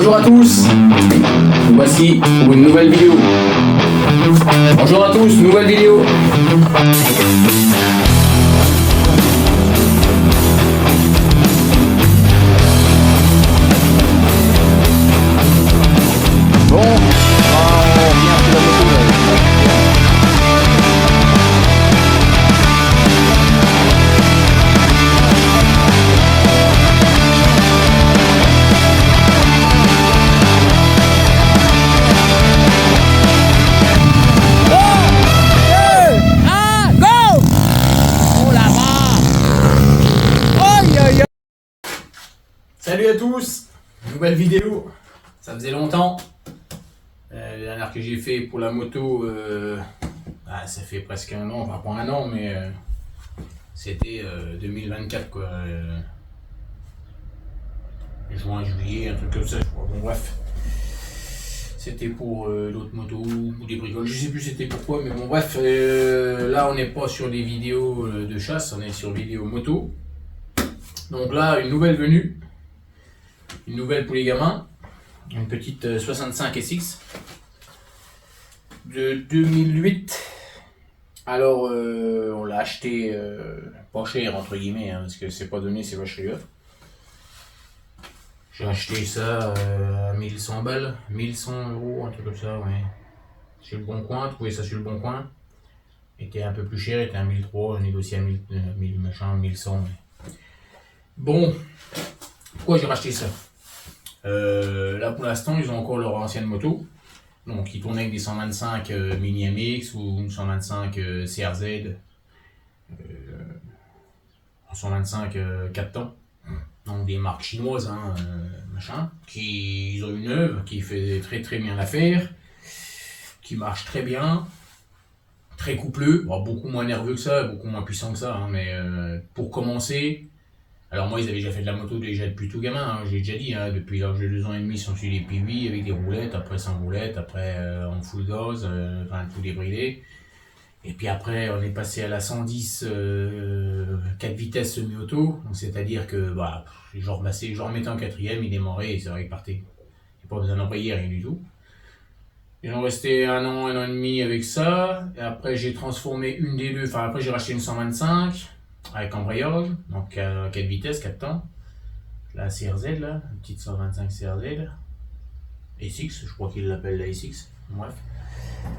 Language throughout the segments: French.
Bonjour à tous, nous voici pour une nouvelle vidéo. Bonjour à tous, nouvelle vidéo. Bon, on revient sur la moto. Salut à tous, nouvelle vidéo, ça faisait longtemps, la dernière que j'ai fait pour la moto, ça fait presque un an, enfin pas un an, mais c'était 2024 quoi, juin, juillet, un truc comme ça je crois, bon bref, c'était pour l'autre moto ou des bricoles, je sais plus c'était pourquoi, mais bon bref, là on n'est pas sur des vidéos de chasse, on est sur vidéo moto, donc là une nouvelle venue. Une nouvelle pour les gamins, une petite 65 SX de 2008. Alors on l'a acheté pas cher entre guillemets, hein, parce que c'est pas donné, c'est pas cher. J'ai acheté ça à 1100 balles, 1100 euros, un truc comme ça, ouais. Sur le bon coin, trouvé ça sur le bon coin. Était un peu plus cher, était à 1300, négocié à 1000 machin, 1100. Mais... Bon, pourquoi j'ai racheté ça? Là pour l'instant ils ont encore leur ancienne moto, donc ils tournaient avec des 125 Mini MX ou 125 CRZ en 125 4 temps, donc des marques chinoises hein, machin, qui ils ont une neuve qui fait très bien l'affaire, qui marche très bien, très coupleux, bon, beaucoup moins nerveux que ça, beaucoup moins puissant que ça, hein, mais pour commencer. Alors moi ils avaient déjà fait de la moto déjà depuis tout gamin, hein, j'ai déjà dit, hein, depuis l'âge de 2 ans et demi ils sont sur les P8 avec des roulettes, après sans roulettes, après en full gaz, enfin tout débridé. Et puis après on est passé à la 110 4 vitesses semi-auto, c'est-à-dire que bah, je remettais en quatrième, il démarrait et c'est vrai qu'il partait. Il n'y a pas besoin d'envoyer rien du tout. Ils ont resté un an et demi avec ça, et après j'ai transformé une des deux, enfin après j'ai racheté une 125. Avec embrayage, donc 4 vitesses, 4 temps. La CRZ, là, une petite 125 CRZ. SX, je crois qu'ils l'appellent la SX. Bref.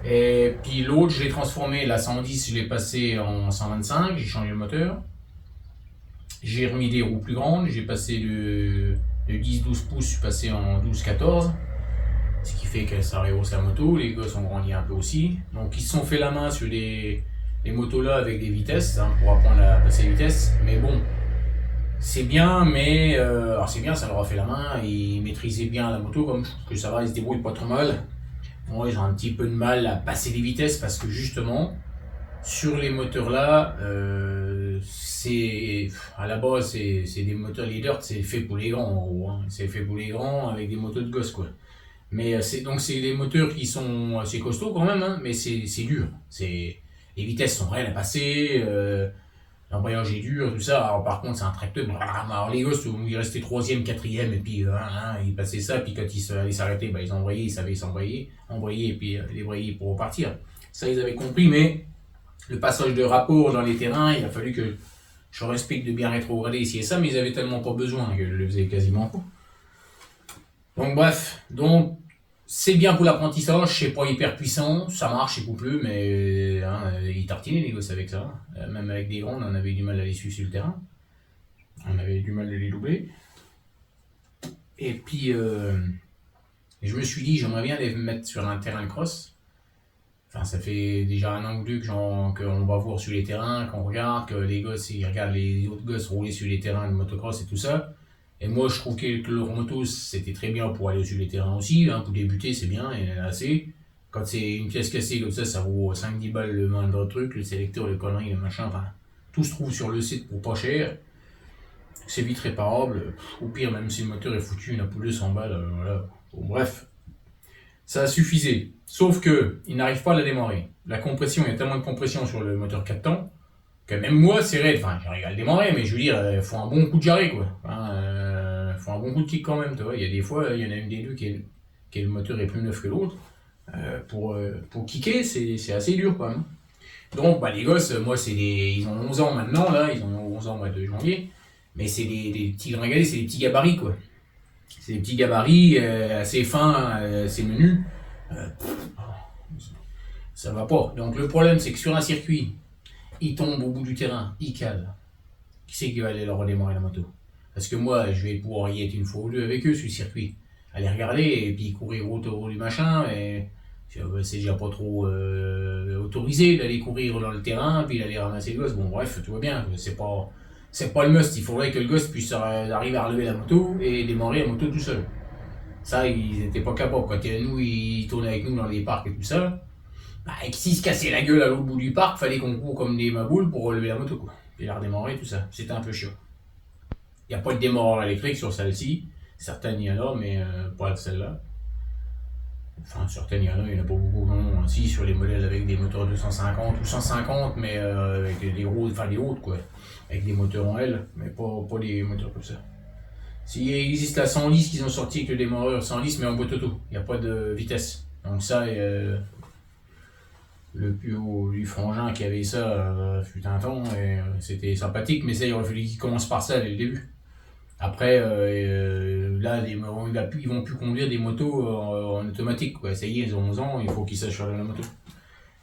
Et puis l'autre, je l'ai transformé, la 110, je l'ai passé en 125, j'ai changé le moteur. J'ai remis des roues plus grandes, j'ai passé de 10-12 pouces, je suis passé en 12-14. Ce qui fait que ça rehausse la moto, les gosses ont grandi un peu aussi. Donc ils se sont fait la main sur les motos là avec des vitesses hein, pour apprendre à passer les vitesses, mais bon c'est bien, mais alors c'est bien, ça leur a fait la main, ils maîtrisaient bien la moto, comme je trouve que ça va, ils se débrouillent pas trop mal. Moi ils ont un petit peu de mal à passer les vitesses parce que justement sur les moteurs là c'est à la base c'est des moteurs leader, c'est fait pour les grands en gros, hein. C'est fait pour les grands avec des motos de gosse quoi. Mais c'est des moteurs qui sont assez costauds quand même, hein, mais c'est dur, les vitesses sont réelles à passer, l'embrayage est dur, tout ça. Alors par contre c'est un tracteur, alors les gosses ils restaient 3ème, 4ème et puis ils passaient ça, puis quand ils allaient s'arrêter, bah, ils embrayaient, ils savaient s'embrayer, embrayer et puis débrayer pour repartir. Ça ils avaient compris, mais le passage de rapport dans les terrains, il a fallu que je respecte de bien rétrograder ici et ça, mais ils avaient tellement pas besoin que je le faisais quasiment pas. Donc bref, donc c'est bien pour l'apprentissage, c'est pas hyper puissant, ça marche, c'est coupleux, mais hein, ils tartinaient les gosses avec ça. Même avec des grands, on avait du mal à les suivre sur le terrain. On avait du mal à les doubler. Et puis, je me suis dit, j'aimerais bien les mettre sur un terrain de cross. Enfin, ça fait déjà un an ou deux qu'on va voir sur les terrains, qu'on regarde, que les gosses, ils regardent les autres gosses rouler sur les terrains de motocross et tout ça. Et moi, je trouve que leur moto, c'était très bien pour aller sur les terrains aussi. Hein, pour débuter, c'est bien, et assez. Quand c'est une pièce cassée comme ça vaut 5-10 balles le moindre truc, le sélecteur, le connerie, le machin, enfin, tout se trouve sur le site pour pas cher. C'est vite réparable. Au pire, même si le moteur est foutu, il a pour 200 balles, voilà. Bon, bref, ça suffisait. Sauf que, il n'arrive pas à la démarrer. La compression, il y a tellement de compression sur le moteur 4 temps, que même moi, c'est raide. Enfin, j'arrive à le démarrer, mais je veux dire, il faut un bon coup de jarret, quoi. font un bon coup de kick quand même, tu vois. Il y a des fois, il y en a une des deux qui est le moteur est plus neuf que l'autre. Pour kicker, c'est assez dur quand même. Donc, bah, les gosses, moi, ils ont 11 ans maintenant, là, ils ont 11 ans au mois de janvier. Mais c'est des petits gringalets, c'est des petits gabarits, quoi. C'est des petits gabarits assez fins, assez menus. Ça va pas. Donc, le problème, c'est que sur un circuit, ils tombent au bout du terrain, ils calent. Qui c'est qui va aller leur redémarrer la moto? Parce que moi, je vais pouvoir y être une fois ou deux avec eux sur le circuit. Aller regarder et puis courir autour du machin. Et c'est déjà pas trop autorisé d'aller courir dans le terrain puis d'aller ramasser le gosse. Bon, bref, tu vois bien, c'est pas le must. Il faudrait que le gosse puisse arriver à relever la moto et démarrer la moto tout seul. Ça, ils étaient pas capables. Quand nous, ils tournaient avec nous dans les parcs et tout ça, bah, et s'ils se cassaient la gueule à l'autre bout du parc, fallait qu'on court comme des maboules pour relever la moto, quoi. Et la redémarrer, tout ça. C'était un peu chiant. Il n'y a pas de démarreur électrique sur celle-ci. Certaines, il y en a, mais pas celle-là. Enfin, certaines, il y en a pas beaucoup. Non, si, sur les modèles avec des moteurs 250 ou 150, mais avec des gros, enfin des hautes, quoi. Avec des moteurs en L, mais pas des moteurs comme ça. S'il existe la 110 qu'ils ont sorti avec le démarreur 110, mais en boîte auto. Il n'y a pas de vitesse. Donc ça, le plus haut du frangin qui avait ça fut un temps, et c'était sympathique, mais ça, il aurait fallu qu'ils commencent par ça dès le début. Après, là, ils vont plus conduire des motos en automatique, quoi. Ça y est, ils ont 11 ans, il faut qu'ils sachent faire de la moto.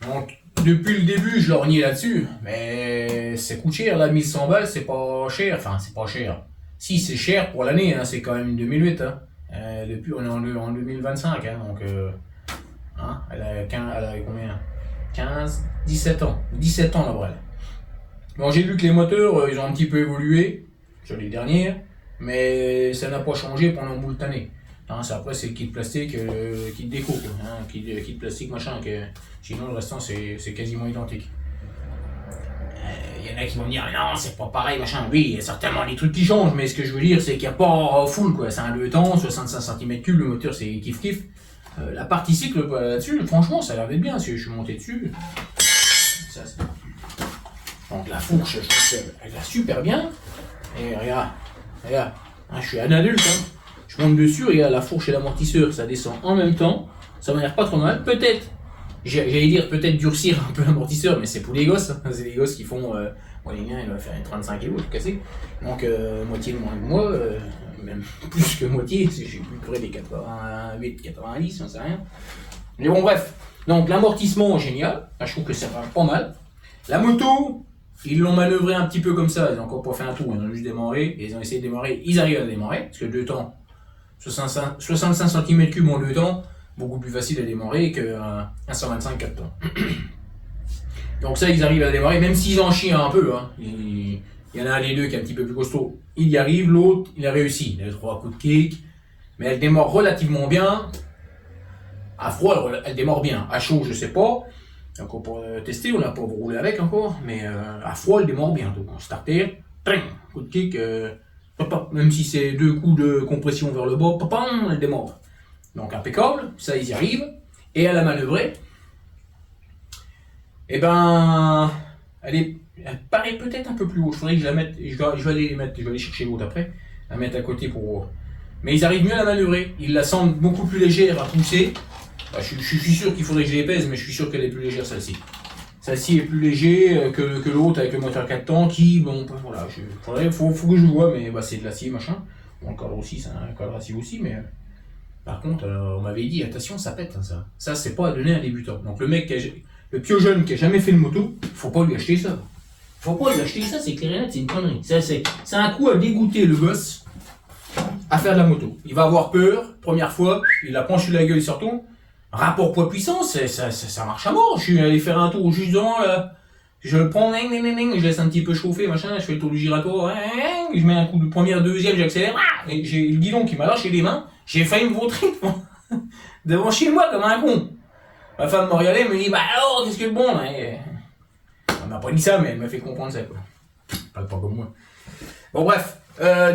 Donc, depuis le début, je leur niais là-dessus, mais ça coûte cher, là, 1100 balles, c'est pas cher, enfin, c'est pas cher. Si, c'est cher pour l'année, hein, c'est quand même une 2008, hein. Depuis, on est en 2025, hein, donc, hein, elle a combien? 15, 17 ans. 17 ans, la brelle. Bon, j'ai vu que les moteurs, ils ont un petit peu évolué sur les dernières, mais ça n'a pas changé pendant bout de l'année. Hein, après, c'est le kit plastique, kit déco, quoi, hein, kit plastique, machin. Sinon, le restant, c'est quasiment identique. Il y en a qui vont me dire, non, c'est pas pareil, machin. Oui, il y a certainement des trucs qui changent, mais ce que je veux dire, c'est qu'il n'y a pas full, quoi. C'est un 2 temps, 65 cm3, le moteur, c'est kiff-kiff. La partie cycle là-dessus, franchement, ça a l'air d'être bien. Si je suis monté dessus, ça, donc la fourche, je trouve qu'elle va super bien. Et regarde, hein, je suis un adulte, hein. Je monte dessus, regarde, la fourche et l'amortisseur, ça descend en même temps. Ça m'a l'air pas trop mal. Peut-être, j'allais dire peut-être durcir un peu l'amortisseur, mais c'est pour les gosses. Hein. C'est les gosses qui font, moi les miens, il va faire 35 kg tout cassé. Donc moitié de moins que moi. Même plus que moitié, je suis plus près des 88, 90, j'en sais rien. Mais bon, bref. Donc, l'amortissement, génial. Là, je trouve que ça va pas mal. La moto, ils l'ont manœuvré un petit peu comme ça. Ils n'ont encore pas fait un tour, ils ont juste démarré. Et ils ont essayé de démarrer. Ils arrivent à démarrer. Parce que 2 temps, 65 cm3 en 2 temps, beaucoup plus facile à démarrer qu'un 125 4 temps. Donc, ça, ils arrivent à démarrer, même s'ils en chient un peu. Hein. Il y en a un des deux qui est un petit peu plus costaud. Il y arrive, l'autre, il a réussi. Il a eu 3 coups de kick. Mais elle démarre relativement bien. À froid, elle démarre bien. À chaud, je sais pas. Donc pour tester, on n'a pas roulé avec encore. Mais à froid, elle démarre bien. Donc on starter, coup de kick. Même si c'est 2 coups de compression vers le bas, elle démarre. Donc impeccable. Ça, ils y arrivent. Et elle a manœuvré. Et ben, elle paraît peut-être un peu plus haut. Il faudrait que je la mette. Je vais aller chercher l'autre après. La mettre à côté pour. Mais ils arrivent mieux à la manœuvrer. Ils la sentent beaucoup plus légère à pousser. Bah, je suis sûr qu'il faudrait que je les pèse, mais je suis sûr qu'elle est plus légère celle-ci. Celle-ci est plus léger que l'autre avec le moteur 4 temps qui, bon, voilà, faut que je vois, mais bah, c'est de l'acier machin. Bon, le cadre aussi, c'est un cadre acier aussi, mais. Par contre, on m'avait dit, attention, ça pète, hein, ça. Ça, c'est pas à donner à un débutant. Donc le mec, le pio jeune qui a jamais fait de moto, faut pas lui acheter ça. Faut pas lui acheter ça, c'est clair et net, c'est une connerie. C'est un coup à dégoûter le gosse à faire de la moto. Il va avoir peur, première fois, il la prend sur la gueule, il se retourne. Rapport poids-puissance, ça marche à mort. Je suis allé faire un tour juste devant, là. Je le prends, je laisse un petit peu chauffer, machin, je fais le tour du giratoire, je mets un coup de première, deuxième, j'accélère, et j'ai le guidon qui m'a lâché les mains, j'ai failli me vautrer devant chez moi comme un con. Ma femme m'a regardé, elle me dit, bah alors, qu'est-ce que le bon, là? Elle m'a pas dit ça, mais elle m'a fait comprendre ça, quoi. Pas comme moi. Bon, bref.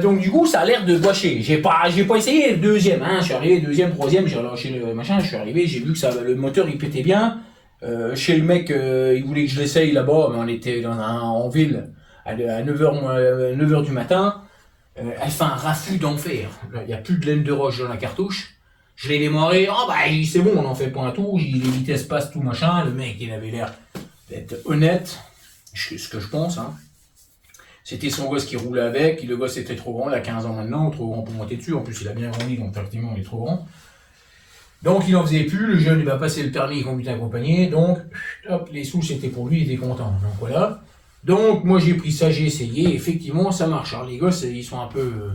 Donc du coup ça a l'air de gâcher. J'ai pas essayé le deuxième, hein. Je suis arrivé deuxième, troisième, j'ai relâché le machin, je suis arrivé, j'ai vu que le moteur il pétait bien. Chez le mec, il voulait que je l'essaye là-bas, mais on était en ville à 9h du matin. elle fait un raffut d'enfer. Il n'y a plus de laine de roche dans la cartouche. Je l'ai démarré, c'est bon, on n'en fait pas un tour, les vitesses passent, tout machin. Le mec, il avait l'air d'être honnête, ce que je pense. Hein. C'était son gosse qui roulait avec, le gosse était trop grand, il a 15 ans maintenant, trop grand pour monter dessus. En plus, il a bien grandi, donc effectivement, il est trop grand. Donc, il n'en faisait plus, le jeune, il va passer le permis conduite accompagnée, donc, hop, les sous, c'était pour lui, il était content. Donc, voilà. Donc, moi, j'ai pris ça, j'ai essayé, effectivement, ça marche. Alors, les gosses, ils sont un peu...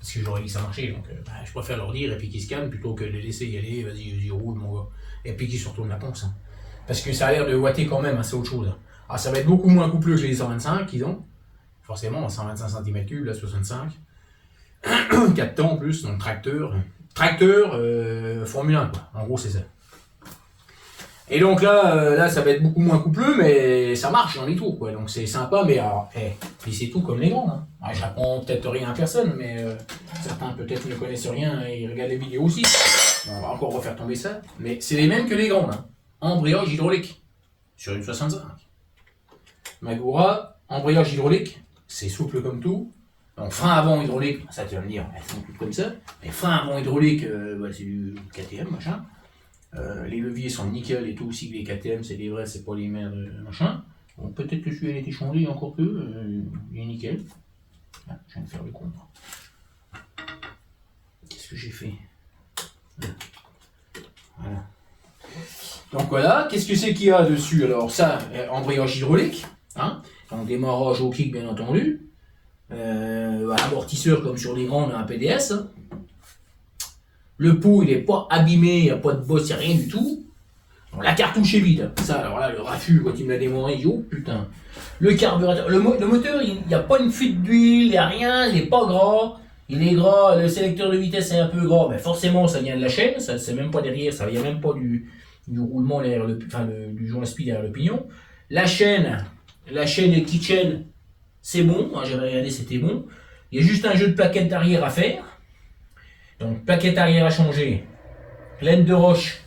parce que j'aurais dit que ça marchait, donc je préfère leur dire et puis qu'ils se calment plutôt que de les laisser y aller, vas-y, roule mon gars. Et puis qu'ils se retournent la ponce. Hein. Parce que ça a l'air de ouater quand même, hein, c'est autre chose. Hein. Alors ça va être beaucoup moins coupleux que les 125 qu'ils ont. Forcément, 125 cm3, là 65. 4 temps en plus, donc tracteur. Tracteur, Formule 1, quoi. En gros, c'est ça. Et donc là, ça va être beaucoup moins coupleux, mais ça marche dans les tours, quoi. Donc c'est sympa, mais alors, puis c'est tout comme les grands. Hein. Alors, j'apprends peut-être rien à personne, mais certains peut-être ne connaissent rien et ils regardent les vidéos aussi. On va encore refaire tomber ça. Mais c'est les mêmes que les grands, hein. Embrayage hydraulique, sur une 65. Magura, embrayage hydraulique, c'est souple comme tout. Donc frein avant hydraulique, ça tu vas me dire, elles sont toutes comme ça. Mais frein avant hydraulique, c'est du KTM, machin. Les leviers sont nickel et tout aussi, les KTM c'est des vrais, c'est pas les merdes, machin. Bon, peut-être que celui-là a été changé encore peu, il est nickel. Ah, je viens de faire le compte. Qu'est-ce que j'ai fait? Voilà. Donc voilà, qu'est-ce que c'est qu'il y a dessus? Alors ça, embrayage hydraulique, hein, donc démarrage au kick bien entendu. Amortisseur comme sur les grandes, un PDS. Hein. Le pot, il n'est pas abîmé, il n'y a pas de bosse, il n'y a rien du tout. Donc, la cartouche est vide. Ça, alors là, le raffut, quand il me l'a démarré, il dit, oh putain. Le carburateur, le moteur, il n'y a pas une fuite d'huile, il n'y a rien, il n'est pas gras. Il est gras, le sélecteur de vitesse est un peu gras, mais forcément, ça vient de la chaîne, ça c'est même pas derrière, ça vient même pas du roulement derrière du joint spi derrière le pignon. La chaîne, les petites chaînes, c'est bon, hein, j'avais regardé, c'était bon. Il y a juste un jeu de plaquettes d'arrière à faire. Donc, plaquette arrière à changer. Laine de roche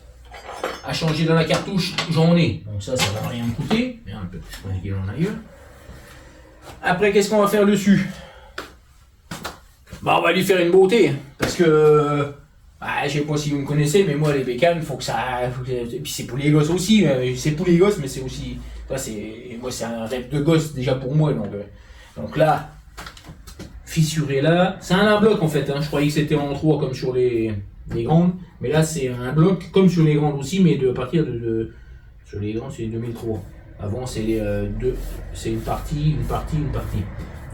à changer dans la cartouche, j'en ai. Donc ça va rien me coûter. Mais un peu, je connais qu'il en a ailleurs. Après, qu'est-ce qu'on va faire dessus? On va lui faire une beauté. Parce que, je sais pas si vous me connaissez, mais moi, les bécanes, faut que ça... Et puis c'est pour les gosses aussi. C'est pour les gosses, mais c'est aussi... Moi, c'est un rêve de gosse déjà pour moi. Donc là... fissuré là, c'est un bloc en fait, hein. Je croyais que c'était en 3 comme sur les grandes, mais là c'est un bloc comme sur les grandes aussi, mais à partir de sur les grandes c'est 2003. Avant c'est les deux, c'est une partie.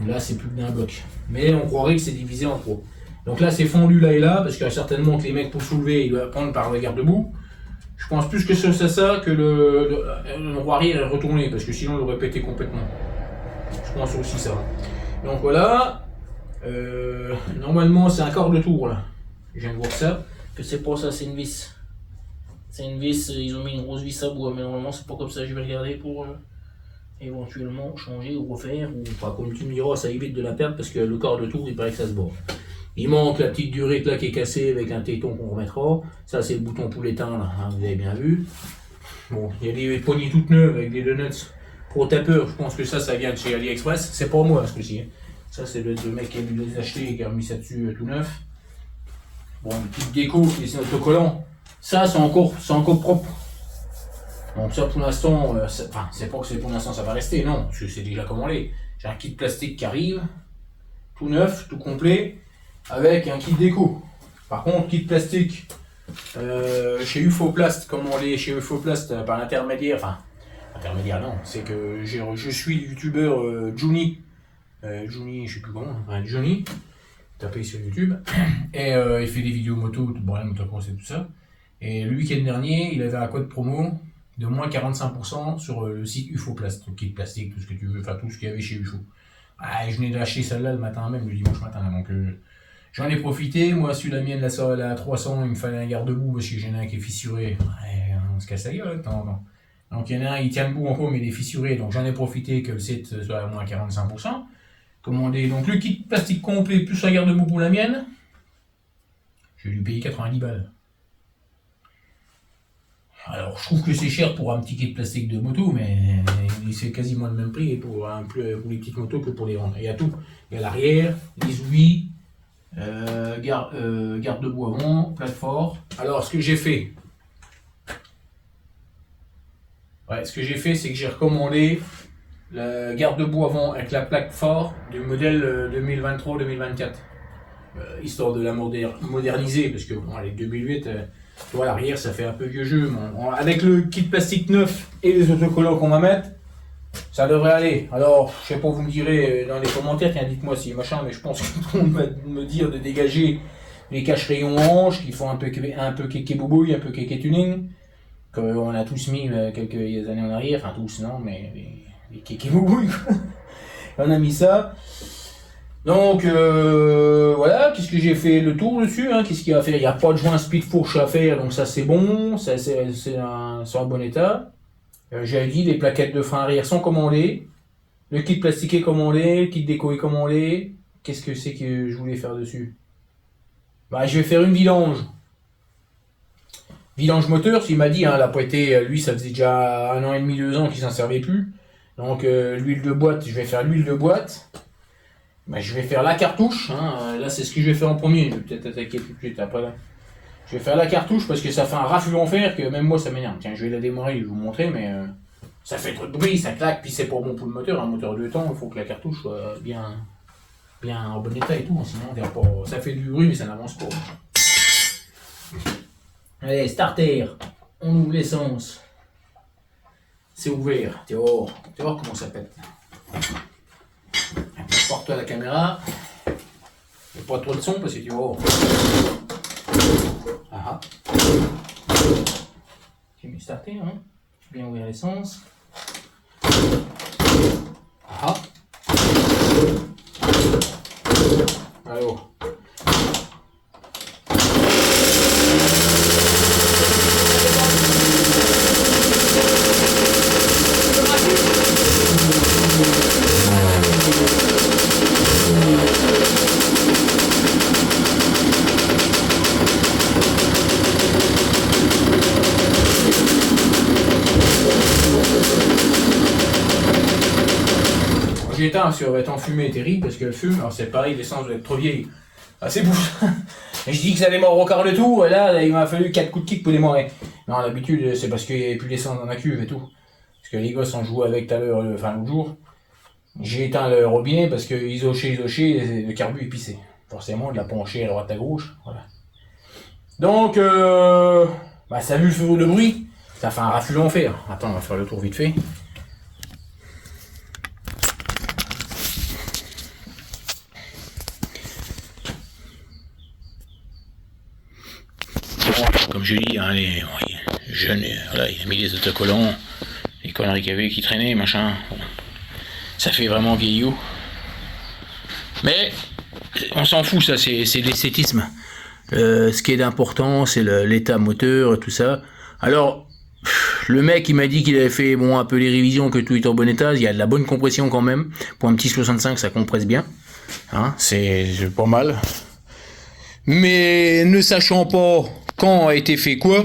Et là c'est plus d'un bloc, mais on croirait que c'est divisé en 3. Donc là c'est fondu là et là, parce qu'il y a certainement que les mecs pour soulever ils doivent prendre par le garde-boue. Je pense plus que c'est ça que le roi arrière est retourné, parce que sinon il aurait pété complètement. Je pense aussi ça. Donc voilà. Normalement c'est un quart de tour là. Je viens de voir ça. Que c'est pas ça, c'est une vis. C'est une vis, ils ont mis une grosse vis à bois, mais normalement c'est pas comme ça. Je vais regarder pour éventuellement changer ou refaire. Ou pas, comme tu me diras, ça évite de la perdre parce que le quart de tour il paraît que ça se borne. Il manque la petite durite là qui est cassée avec un téton qu'on remettra. Ça c'est le bouton pour l'éteindre, hein, vous avez bien vu. Bon, il y a des poignées toutes neuves avec des donuts pro tapeur. Je pense que ça vient de chez AliExpress. C'est pas moi ce coup-ci. Ça, c'est le mec qui a dû les acheter et qui a remis ça dessus tout neuf. Bon, une petite déco qui est autocollant. Ça, c'est encore propre. Donc, ça, pour l'instant, c'est pas que c'est pour l'instant, ça va rester, non, parce que c'est déjà commandé. J'ai un kit plastique qui arrive, tout neuf, tout complet, avec un kit déco. Par contre, kit plastique, chez Ufoplast, commandé chez Ufoplast par l'intermédiaire, intermédiaire, non, c'est que je suis le youtubeur Juni. Johnny, je sais plus comment, Johnny, tapez sur YouTube, et il fait des vidéos moto, motocross et tout ça. Et le week-end dernier, il avait un code promo de moins 45% sur le site Ufoplast, donc kit plastique, tout ce que tu veux, tout ce qu'il y avait chez Ufo. Je venais d'acheter celle-là le matin même, le dimanche matin, donc j'en ai profité. Moi, sur la mienne, la 300, il me fallait un garde-boue parce que j'en ai un qui est fissuré. On se casse la gueule, attends. Donc il y en a un, il tient le bout en haut, mais il est fissuré, donc j'en ai profité que le site soit à moins 45%. Commandé donc le kit plastique complet plus un garde-boue pour la mienne. Je vais lui payer 90 balles. Alors, je trouve que c'est cher pour un petit kit plastique de moto, mais c'est quasiment le même prix pour les petites motos que pour les grandes. Il y a tout. Il y a l'arrière, les ouïes, garde-boue avant, plaque-fort. Alors, ce que j'ai fait, c'est que j'ai recommandé le garde-boue avant avec la plaque fort du modèle 2023-2024. Histoire de la moderniser, parce que bon, les 2008, tu vois, l'arrière ça fait un peu vieux jeu. Avec le kit plastique neuf et les autocollants qu'on va mettre, ça devrait aller. Alors, je sais pas, vous me direz dans les commentaires, tiens, dites-moi si machin, mais je pense que tout le monde va me dire de dégager les cache-rayons orange qui font un peu kéké boubouille, un peu kéké tuning, qu'on a tous mis quelques années en arrière, enfin tous non, mais les kéké boubouille, on a mis ça. Donc voilà, qu'est-ce que j'ai fait le tour dessus, hein, qu'est-ce qu'il y a à faire? Il n'y a pas de joint speed fourche à faire, donc ça c'est bon, ça c'est en bon état. J'avais dit, les plaquettes de frein arrière sont commandées, le kit plastiqué commandé, le kit déco est commandé. Qu'est-ce que c'est que je voulais faire dessus? Bah je vais faire une vidange. Vidange moteur, il m'a dit, hein, elle a pas été, lui ça faisait déjà 1 an et demi, 2 ans qu'il s'en servait plus. Donc l'huile de boîte, je vais faire l'huile de boîte. Bah, je vais faire la cartouche, hein. Là c'est ce que je vais faire en premier, je vais peut-être attaquer tout de suite après là. Je vais faire la cartouche parce que ça fait un raffut en fer que même moi ça m'énerve. Tiens, je vais la démarrer, je vais vous montrer, mais ça fait trop de bruit, ça claque, puis c'est pas bon pour le moteur. Un moteur de temps, il faut que la cartouche soit bien en bon état et tout, sinon ça fait du bruit mais ça n'avance pas. Allez, starter, on ouvre l'essence. C'est ouvert, tu vas voir comment ça pète. Porte-toi la caméra. Il n'y a pas trop de son parce que tu vois. Ah. J'ai mis starter, hein. Bien ouvrir l'essence. Ah. Alors. J'ai éteint sur être en fumée terrible parce qu'elle fume. Alors c'est pareil, l'essence doit être trop vieille. Ah c'est bouche. Et je dis que ça démarre au quart le tout, et là il m'a fallu 4 coups de kick pour démarrer. Non, d'habitude c'est parce qu'il n'y avait plus d'essence dans la cuve et tout. Parce que les gosses ont joué avec tout à l'heure, enfin l'autre jour. J'ai éteint le robinet parce que isoché, le carbu est pissé. Forcément, de la pencher à droite à gauche. Voilà. Donc, ça a vu le bruit. Ça fait un raffut en fer. Attends, on va faire le tour vite fait. Comme je dis, hein, les jeunes, voilà, il a mis des autocollants, les conneries qu'il y avait qui traînaient, machin. Bon. Ça fait vraiment vieillot. Mais on s'en fout, ça, c'est l'esthétisme. Ce qui est d'important, c'est l'état moteur, tout ça. Alors, le mec, il m'a dit qu'il avait fait un peu les révisions, que tout est en bon état. Il y a de la bonne compression quand même. Pour un petit 65, ça compresse bien. Hein, c'est pas mal. Mais ne sachant pas quand a été fait quoi,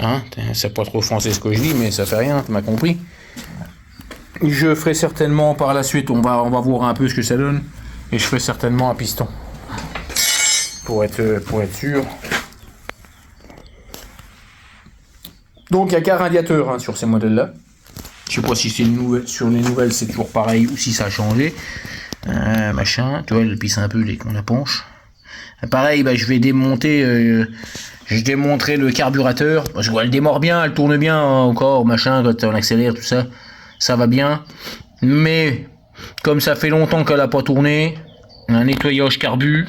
hein, c'est pas trop français ce que je dis, mais ça fait rien, tu m'as compris. Je ferai certainement par la suite, on va voir un peu ce que ça donne, et je ferai certainement un piston pour être sûr. Donc il n'y a qu'un radiateur, hein, sur ces modèles-là. Je sais pas si c'est sur les nouvelles c'est toujours pareil ou si ça a changé. Machin, tu vois, elle pisse un peu dès qu'on la penche. Pareil, je vais démonter. Je démonterai le carburateur. Parce qu'elle démarre bien, elle tourne bien encore, machin, quand on accélère, tout ça. Ça va bien. Mais, comme ça fait longtemps qu'elle n'a pas tourné, un nettoyage carbu,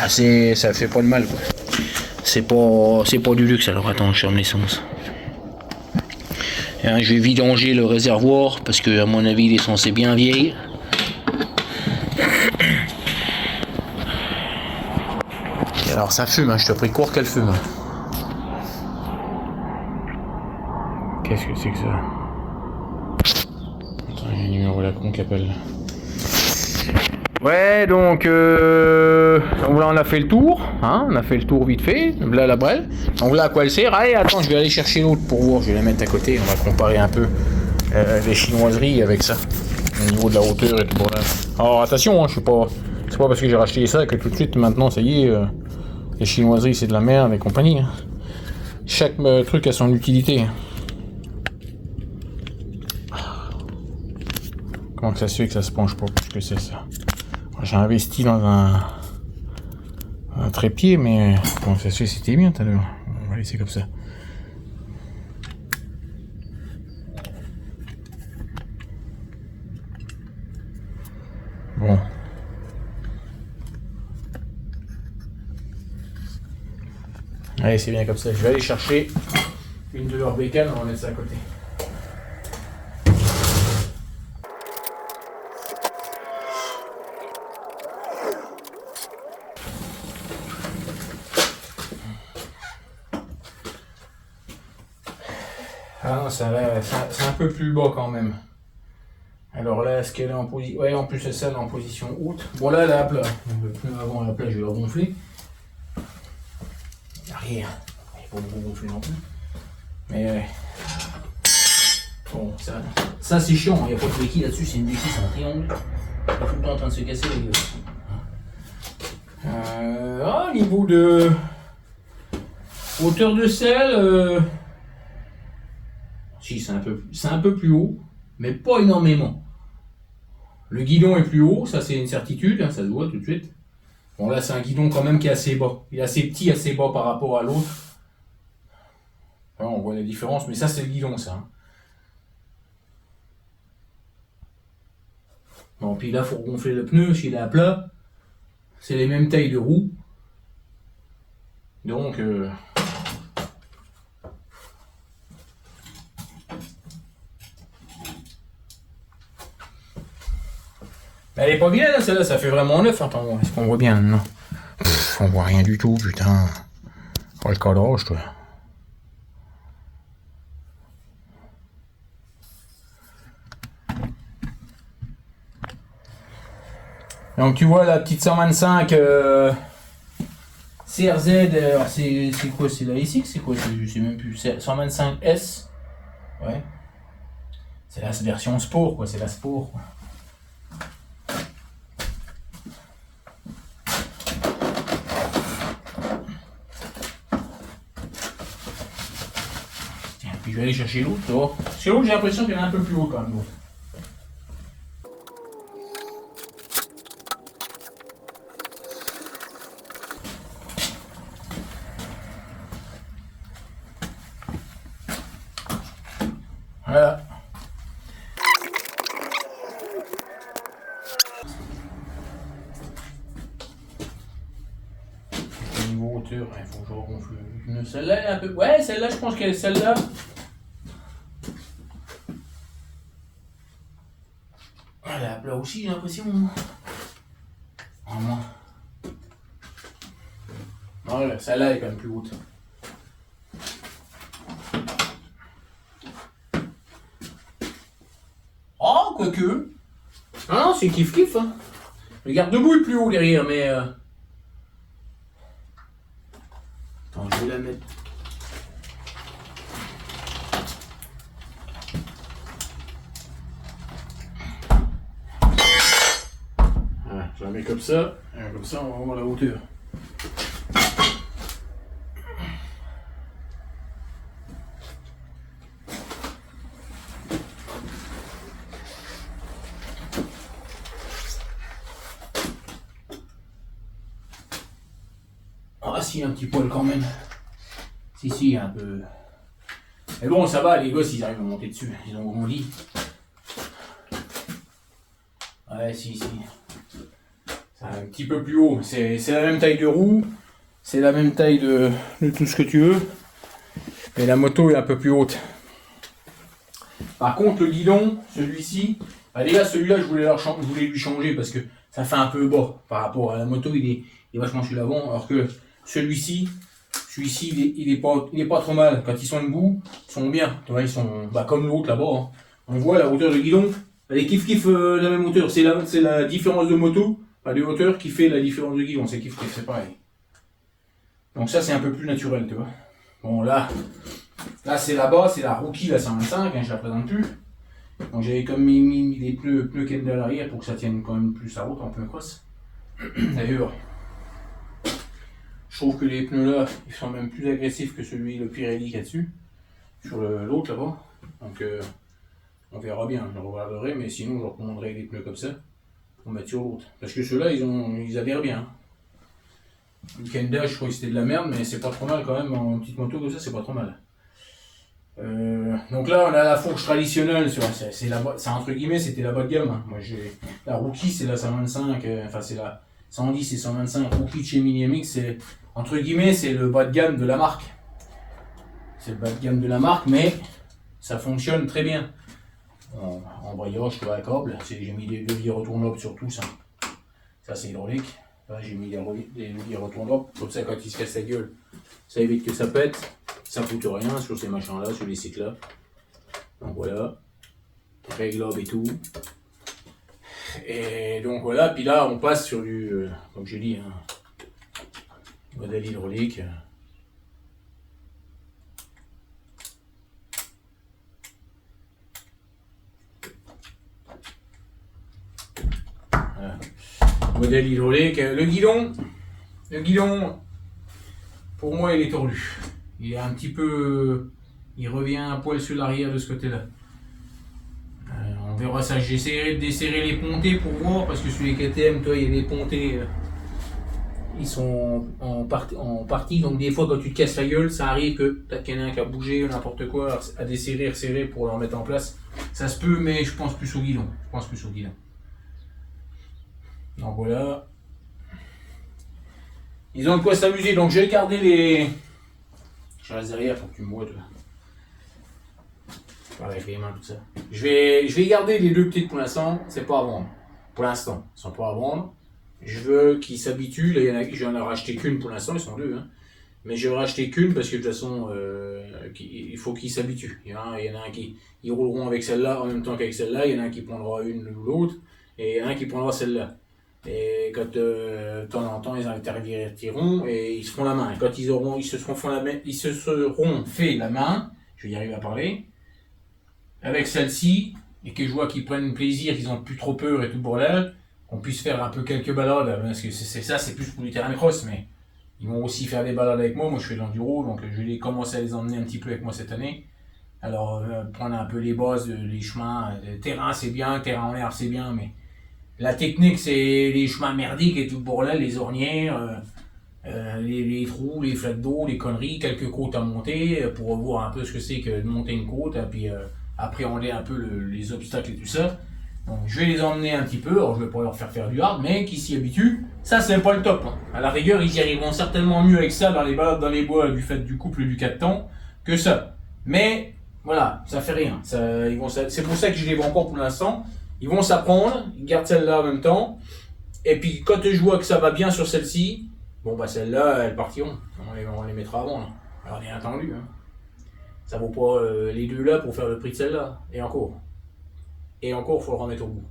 ça fait pas de mal, quoi. C'est pas du luxe. Alors attends, je ferme l'essence. Je vais vidanger le réservoir, parce que à mon avis, l'essence est bien vieille. Alors ça fume, hein, je te prie court qu'elle fume. Qu'est-ce que c'est que ça? Attends, il y a un numéro à la con qui appelle. Ouais, donc là on a fait le tour, hein, on a fait le tour vite fait, là la brelle. Donc là à quoi elle sert? Allez, attends, je vais aller chercher l'autre pour voir, je vais la mettre à côté, on va comparer un peu les chinoiseries avec ça, au niveau de la hauteur et tout pour là. Alors attention, hein, c'est pas parce que j'ai racheté ça que tout de suite maintenant ça y est, les chinoiseries c'est de la merde et compagnie. Hein. Chaque truc a son utilité. Comment que ça se fait que ça se penche pas plus que c'est ça? J'ai investi dans un trépied, mais comment ça se fait? C'était bien tout à l'heure. On va laisser comme ça. Bon. Allez, c'est bien comme ça. Je vais aller chercher une de leurs bécanes, on va mettre ça à côté. Ah non, c'est un peu plus bas quand même. Alors là, est-ce qu'elle est en position... Ouais, en plus c'est ça, elle est en position haute. Bon là, elle est à plat. Le pneu avant est à plat, je vais la gonfler. Arrière, il faut pas gonfler non plus. Mais ouais. Bon, ça c'est chiant, il n'y a pas de béquille là-dessus, c'est une béquille, c'est un triangle. Il est tout le temps en train de se casser les gars. Niveau de hauteur de selle, si c'est un peu plus haut, mais pas énormément. Le guidon est plus haut, ça c'est une certitude, hein, ça se voit tout de suite. Bon là c'est un guidon quand même qui est assez bas. Il est assez petit, assez bas par rapport à l'autre. On voit la différence, mais ça c'est le guidon ça. Hein. Bon puis là il faut gonfler le pneu, s'il est à plat. C'est les mêmes tailles de roues. Donc elle est pas bien là, celle-là, ça fait vraiment neuf. Attends, est-ce qu'on voit bien non? On voit rien du tout, putain. Oh le cadrage, toi. Donc tu vois la petite 125 CRZ, alors c'est quoi? C'est la SX? C'est quoi? Je sais même plus. 125S. Ouais. C'est la version sport, quoi. C'est la sport, quoi. Tiens, puis je vais aller chercher l'autre, tu vois. Parce que l'autre, j'ai l'impression qu'elle est un peu plus haut quand même. Voilà. Niveau hauteur, il faut que je regonfle une. Celle-là, elle est un peu. Ouais, celle-là, je pense qu'elle est celle-là. Elle est à plat aussi, j'ai l'impression. Vraiment. Voilà, celle-là est quand même plus haute. Oh, quoique. Ah non, c'est kiff-kiff. Hein. Le garde-boue est plus haut derrière, mais. Attends, je vais la mettre. Voilà, je la mets comme ça on va voir la hauteur. Ah si, un petit poil quand même. Si, un peu. Mais bon, ça va, les gosses, ils arrivent à monter dessus. Ils ont grandi. Ouais, si. C'est un petit peu plus haut. C'est la même taille de roue. C'est la même taille de tout ce que tu veux. Mais la moto est un peu plus haute. Par contre, le guidon, celui-ci, bah déjà celui-là, je voulais lui changer parce que ça fait un peu bas par rapport à la moto. Il est vachement sur l'avant, alors que celui-ci, il est pas trop mal. Quand ils sont debout, ils sont bien. Tu vois, ils sont comme l'autre là-bas. Hein. On voit la hauteur de guidon, elle est kiff la même hauteur. C'est la différence de moto pas de hauteur qui fait la différence de guidon, c'est kiff-kiff, c'est pareil. Donc ça c'est un peu plus naturel, tu vois. Bon là c'est là-bas, c'est la Rookie, la 125, hein, je la présente plus. Donc j'avais comme mis des pneus Kendall à l'arrière pour que ça tienne quand même plus la route en pneu cross. D'ailleurs, je trouve que les pneus là, ils sont même plus agressifs que le Pirelli qu'il y a dessus, sur l'autre là-bas. Donc on verra bien, je le regarderai, mais sinon je recommanderais des pneus comme ça pour mettre sur l'autre. Parce que ceux-là, ils adhèrent bien. Le Kendall, je crois que c'était de la merde, mais c'est pas trop mal quand même, en petite moto comme ça, c'est pas trop mal. Donc là on a la fourche traditionnelle, c'est entre guillemets c'était la bas de gamme. Hein. Moi la Rookie c'est la 125, enfin c'est la 110 et 125 Rookie de chez Mini-MX, c'est entre guillemets c'est le bas de gamme de la marque. C'est le bas de gamme de la marque, mais ça fonctionne très bien. En voyage, tu vois, à câble, j'ai mis des leviers retournables sur tout ça. Ça c'est hydraulique. Là j'ai mis des leviers retournables, comme ça quand il se casse la gueule, ça évite que ça pète. Ça coûte rien sur ces machins là, sur les cycles là. Donc voilà, réglable et tout. Et donc voilà, puis là on passe sur du, comme j'ai dit, hein, modèle hydraulique. Voilà. Modèle hydraulique. Le guidon, pour moi il est tordu. Il est un petit peu, il revient un poil sur l'arrière de ce côté-là. On verra ça. J'essaierai de desserrer les pontées pour voir, parce que sur les KTM, toi, il y a des pontées, ils sont en partie. Donc des fois, quand tu te casses la gueule, ça arrive que qu'il y en a un qui a bougé ou n'importe quoi, à desserrer, resserrer pour le remettre en place. Ça se peut, mais je pense plus au guidon. Donc voilà. Ils ont de quoi s'amuser. Donc j'ai gardé les. Je reste derrière pour que tu me vois, toi. Avec les mains, tout ça. Je vais garder les deux petites pour l'instant, c'est pas à vendre. Pour l'instant, ils sont pas à vendre. Je veux qu'ils s'habituent. Là, j'en ai racheté qu'une pour l'instant, ils sont deux. Hein. Mais je vais racheter qu'une parce que de toute façon, il faut qu'ils s'habituent. Il y en a un qui. Ils rouleront avec celle-là en même temps qu'avec celle-là. Il y en a un qui prendra une ou l'autre. Et il y en a un qui prendra celle-là. Et quand de temps en temps ils interviendront et ils se feront la main. Et quand ils se seront fait la main, je vais y arriver à parler, avec celle-ci, et que je vois qu'ils prennent plaisir, qu'ils ont plus trop peur et tout le bordel, qu'on puisse faire un peu quelques balades, parce que c'est plus pour du terrain de cross, mais ils vont aussi faire des balades avec moi. Moi je fais de l'enduro, donc je vais commencer à les emmener un petit peu avec moi cette année. Alors prendre un peu les bases, les chemins, le terrain c'est bien, le terrain en l'air c'est bien, mais la technique, c'est les chemins merdiques et tout le bordel, les ornières, les trous, les flaques d'eau, les conneries, quelques côtes à monter pour voir un peu ce que c'est que de monter une côte et puis appréhender un peu les obstacles et tout ça. Donc je vais les emmener un petit peu, alors je vais pas leur faire du hard, mais qui s'y habituent. Ça, c'est pas le top. Hein. À la rigueur, ils y arriveront certainement mieux avec ça dans les balades dans les bois du fait du couple du 4 temps que ça. Mais voilà, ça fait rien. C'est pour ça que je les vois encore pour l'instant. Ils vont s'apprendre, ils gardent celle-là en même temps. Et puis quand je vois que ça va bien sur celle-ci, bon bah celle-là, elles partiront. On les mettra avant. Là. Alors bien entendu. Hein. Ça vaut pas les deux là pour faire le prix de celle-là. Et encore, il faut le remettre au bout.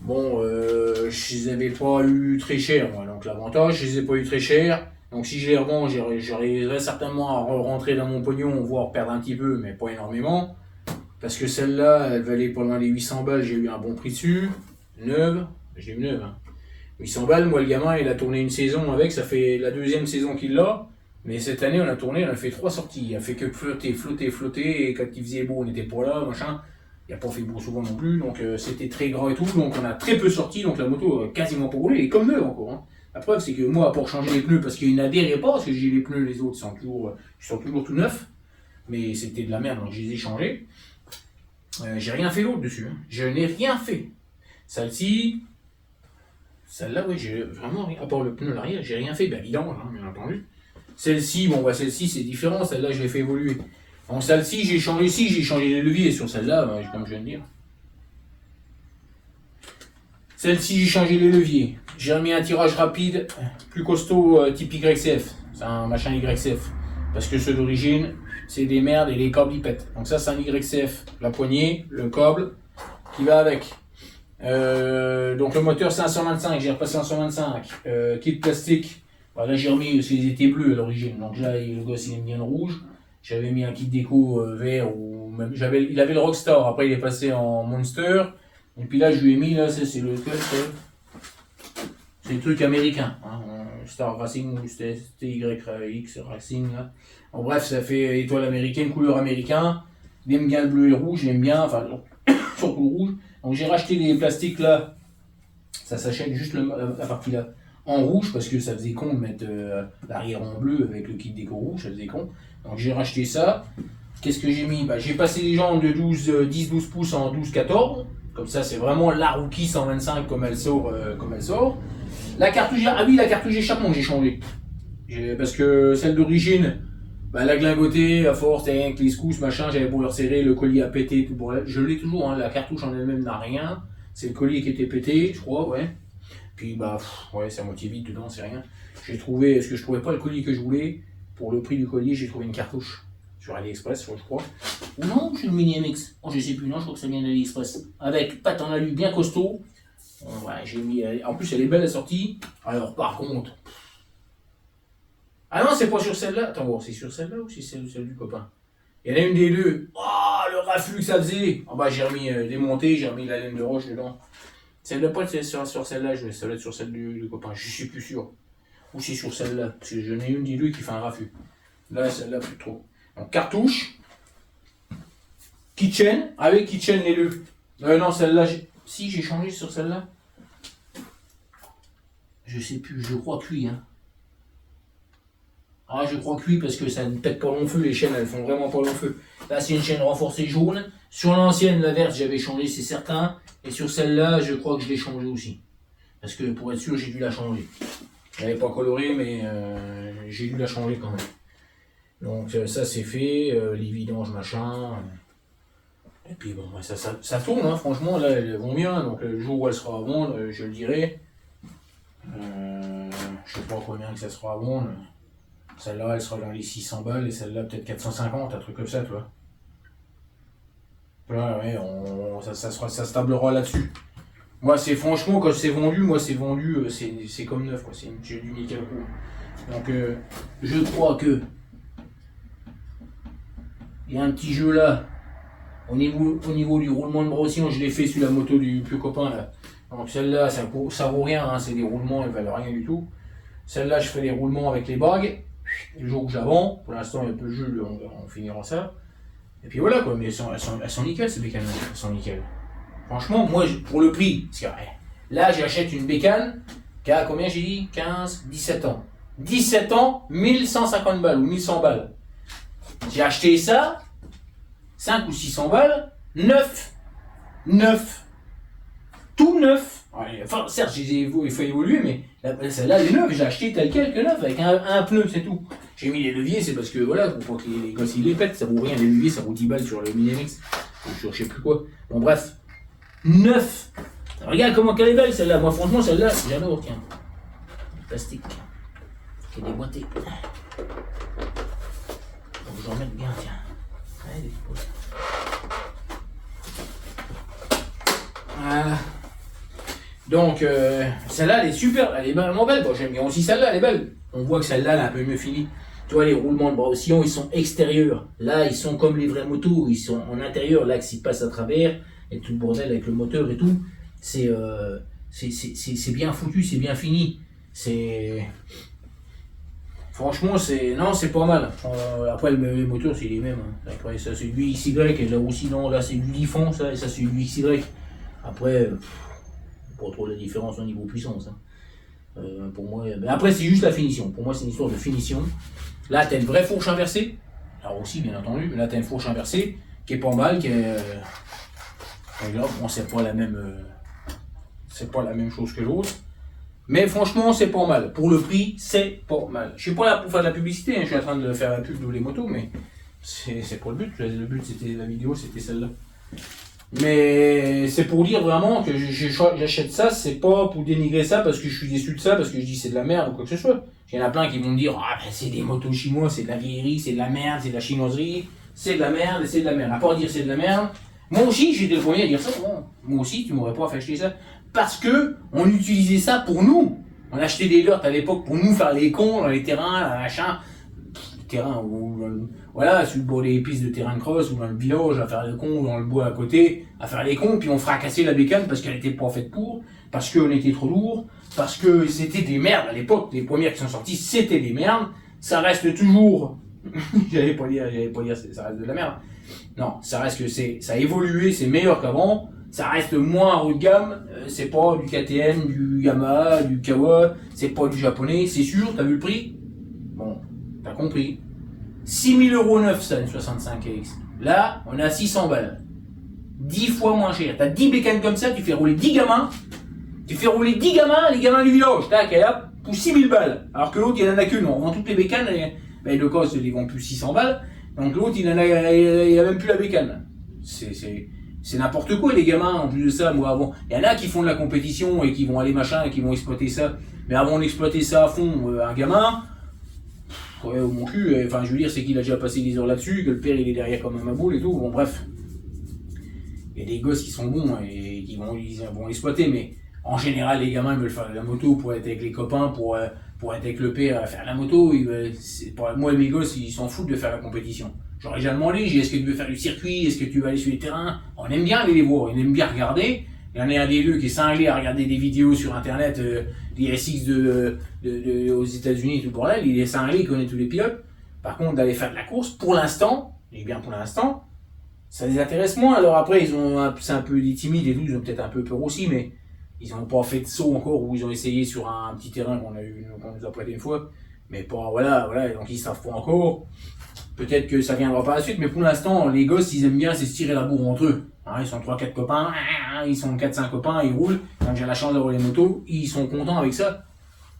Bon, je les avais pas eu très cher, moi. Donc l'avantage, je les ai pas eu très cher. Donc si je les revends, j'arriverai certainement à rentrer dans mon pognon, voire perdre un petit peu, mais pas énormément. Parce que celle-là, elle valait pas loin les 800 balles, j'ai eu un bon prix dessus. Neuve, j'ai eu neuve. Hein. 800 balles, moi le gamin, il a tourné une saison avec, ça fait la deuxième saison qu'il l'a. Mais cette année, on a fait 3 sorties. Il a fait que flotter, et quand il faisait beau, on n'était pas là, machin. Il n'a pas fait beau souvent non plus, donc c'était très gras et tout. Donc on a très peu sorti, donc la moto a quasiment pas roulé, elle est comme neuve encore. Hein. La preuve, c'est que moi, pour changer les pneus, parce qu'ils n'adhéraient pas, parce que j'ai les pneus, les autres sont toujours tout neufs. Mais c'était de la merde, donc je les ai changés. J'ai rien fait d'autre dessus, hein. Je n'ai rien fait. Celle-là, oui, j'ai vraiment rien, à part le pneu l'arrière, j'ai rien fait, bien évidemment, hein, bien entendu. Celle-ci, bon, bah, celle-ci c'est différent, celle-là je l'ai fait évoluer. En celle-ci, j'ai changé les leviers, sur celle-là, bah, comme je viens de dire. Celle-ci, j'ai changé les leviers. J'ai remis un tirage rapide, plus costaud, type YCF. C'est un machin YCF. Parce que ceux d'origine, c'est des merdes et les câbles ils pètent. Donc ça c'est un YCF, la poignée, le câble qui va avec. Donc le moteur 525, j'ai repassé en 125. Kit plastique, bah, là j'ai remis, parce qu'ils étaient bleus à l'origine, donc là le gosse il aime bien le rouge. J'avais mis un kit déco vert, ou même, il avait le Rockstar, après il est passé en Monster. Et puis là je lui ai mis, là c'est le truc américain, hein, Star Racing ou STYX Racing. Là. En bref, ça fait étoile américaine, couleur américain. Il aime bien le bleu et le rouge, il aime bien, enfin surtout le rouge. Donc j'ai racheté les plastiques là, ça s'achète juste la partie là en rouge parce que ça faisait con de mettre l'arrière en bleu avec le kit déco rouge, ça faisait con. Donc j'ai racheté ça. Qu'est-ce que j'ai mis? Bah, j'ai passé les jantes de 10-12 pouces en 12-14. Comme ça, c'est vraiment la Rookie 125 comme elle sort. La cartouche, ah oui, la cartouche échappement que j'ai changé. Parce que celle d'origine, bah, elle a glingoté à force avec les secousses, machin, j'avais pour le resserrer, le collier a pété, tout bon, je l'ai toujours, hein, la cartouche en elle-même n'a rien. C'est le collier qui était pété, je crois, ouais. Puis bah, ouais, c'est à moitié vide dedans, c'est rien. J'ai trouvé, est-ce que je trouvais pas le collier que je voulais? Pour le prix du collier, j'ai trouvé une cartouche. Sur AliExpress, je crois. Ou non, c'est le Mini MX. Oh, je sais plus, non, je crois que ça vient d'AliExpress. Avec patte en alu bien costaud. Ouais, j'ai mis. En plus, elle est belle la sortie. Alors, par contre. Ah non, c'est pas sur celle-là. Attends, voir, c'est sur celle-là ou c'est celle du copain? Il y en a une des deux. Oh, le raffut que ça faisait. Ah bah, j'ai remis démonté, j'ai remis la laine de roche dedans. Ça doit pas être sur celle-là, ça doit être sur celle du copain. Je suis plus sûr. Ou c'est sur celle-là. Parce que j'en ai une des deux qui fait un raffut. Là, celle-là, plus trop. Donc, cartouche, kitchen, avec kitchen les deux. Non, celle-là, si j'ai changé sur celle-là. Je sais plus, je crois que oui. Hein. Ah, je crois que oui, parce que ça ne pète pas long feu, les chaînes, elles font vraiment pas long feu. Là, c'est une chaîne renforcée jaune. Sur l'ancienne, la verte, j'avais changé, c'est certain. Et sur celle-là, je crois que je l'ai changé aussi. Parce que pour être sûr, j'ai dû la changer. Je l'avais pas colorée, mais j'ai dû la changer quand même. Donc ça c'est fait, les vidanges machin. Et puis bon, ça tourne, hein, franchement, là elles vont bien. Donc le jour où elle sera à vendre, je le dirai. Je sais pas combien que ça sera à vendre. Celle-là elle sera dans les 600 balles et celle-là peut-être 450, un truc comme ça, tu vois. Ouais, ça se tablera là-dessus. Moi c'est franchement, quand c'est vendu, c'est comme neuf, quoi. J'ai du nickel coup. Donc je crois que il y a un petit jeu là, au niveau du roulement de bras aussi, je l'ai fait sur la moto du plus copain là. Donc celle-là, ça vaut rien, hein, c'est des roulements, elles valent rien du tout. Celle-là, je fais les roulements avec les bagues, le jour où j'avance, pour l'instant il y a un peu de jeu, on finira ça. Et puis voilà quoi, mais elles sont nickel ces bécanes, elles sont nickel. Franchement, moi, pour le prix, parce que là j'achète une bécane qui a combien j'ai dit 15, 17 ans. 17 ans, 1150 balles ou 1100 balles. J'ai acheté ça, 5 ou 600 balles, neuf, tout neuf. Enfin, certes, il faut évoluer, mais celle-là, elle est neuve, j'ai acheté tel quel que neuf, avec un pneu, c'est tout. J'ai mis les leviers, c'est parce que, voilà, pour que les gosses, ils les pètent, ça vaut rien, les leviers, ça vaut 10 balles sur le Mini-MX, ou sur je sais plus quoi. Bon, bref, neuf. Regarde comment elle est belle, celle-là. Moi, franchement, celle-là, j'adore, tiens. Plastique, qui est déboîté. Je vais en mettre bien, tiens. Allez, voilà. Donc, celle-là, elle est super, elle est vraiment belle. Bon, j'aime bien aussi celle-là, elle est belle. On voit que celle-là, elle est un peu mieux finie. Tu vois, les roulements de bras oscillants, ils sont extérieurs. Là, ils sont comme les vraies motos, ils sont en intérieur. L'axe, il passe à travers, et tout le bordel avec le moteur et tout. C'est bien foutu, c'est bien fini. Franchement, c'est pas mal. Après, les moteurs, c'est les mêmes. Hein. Après, ça, c'est du XY, et là aussi, non, là, c'est du Lifan, ça, et ça, c'est du XY. Après, pas trop la différence au niveau puissance. Hein. Pour moi, mais après, c'est juste la finition. Pour moi, c'est une histoire de finition. Là, t'as une vraie fourche inversée. Alors aussi, bien entendu, mais là, t'as une fourche inversée qui est pas mal, qui est. Regarde, bon, c'est pas la même chose que l'autre. Mais franchement, c'est pas mal. Pour le prix, c'est pas mal. Je suis pas là pour faire de la publicité, hein. Je suis en train de faire la pub de les motos, mais c'est pas le but. Le but, c'était la vidéo, c'était celle-là. Mais c'est pour dire vraiment que j'achète ça, c'est pas pour dénigrer ça parce que je suis déçu de ça, parce que je dis c'est de la merde ou quoi que ce soit. Il y en a plein qui vont me dire ah ben c'est des motos chinois, c'est de la vieillerie, c'est de la merde, c'est de la chinoiserie, c'est de la merde et c'est de la merde. À part dire c'est de la merde, Moi aussi, j'étais le premier à dire ça. Bon, moi aussi, tu m'aurais pas fait acheter ça. Parce que on utilisait ça pour nous. On achetait des dirt à l'époque pour nous faire les cons dans les terrains, machin. Terrain où, voilà, sur le bord des pistes de terrain de cross ou dans le village, à faire les cons dans le bois à côté, à faire les cons, puis on fracassait la bécane parce qu'elle était pas faite pour, parce qu'on était trop lourd, parce que c'était des merdes à l'époque. Les premières qui sont sorties, c'était des merdes. Ça reste toujours, j'allais pas dire, ça reste de la merde. Non, ça reste que ça a évolué, c'est meilleur qu'avant. Ça reste moins haut de gamme, c'est pas du KTM, du Yamaha, du Kawa, c'est pas du japonais, c'est sûr, t'as vu le prix? Bon, t'as compris. 6 000 € neuf, ça, une 65X. Là, on est à 600 balles. 10 fois moins cher. T'as 10 bécanes comme ça, tu fais rouler 10 gamins. Tu fais rouler 10 gamins, les gamins du village. Tac, et hop, pour 6 000 balles. Alors que l'autre, il en a qu'une. On vend toutes les bécanes, et le cost, ils vont plus 600 balles. Donc l'autre, il a même plus la bécane. C'est n'importe quoi, les gamins, en plus de ça. Moi, avant, il y en a qui font de la compétition et qui vont aller machin et qui vont exploiter ça. Mais avant d'exploiter ça à fond, un gamin, ouais, mon cul, enfin, je veux dire, c'est qu'il a déjà passé des heures là-dessus, que le père, il est derrière comme un maboule et tout. Bon, bref. Il y a des gosses qui sont bons et qui vont l'exploiter, mais en général, les gamins, ils veulent faire de la moto pour être avec les copains, pour être avec le père, faire la moto. Moi et mes gosses, ils s'en foutent de faire la compétition. J'aurais déjà demandé, est-ce que tu veux faire du circuit, est-ce que tu veux aller sur les terrains? On aime bien aller les voir, on aime bien regarder. Il y en a un des deux qui est cinglé à regarder des vidéos sur internet, des SX aux États-Unis et tout le bordel. Il est cinglé, il connaît tous les pilotes. Par contre, d'aller faire de la course, pour l'instant, et bien pour l'instant, ça les intéresse moins. Alors après, c'est un peu des timides et tout, ils ont peut-être un peu peur aussi, mais ils n'ont pas fait de saut encore, ou ils ont essayé sur un petit terrain qu'on nous a prêté une fois. Mais pas, voilà, donc ils savent pas encore. Peut-être que ça viendra par la suite, mais pour l'instant, les gosses, ils aiment bien se tirer la bourre entre eux. Hein, ils sont 3-4 copains, ils sont 4-5 copains, ils roulent. Quand j'ai la chance d'avoir les motos, ils sont contents avec ça.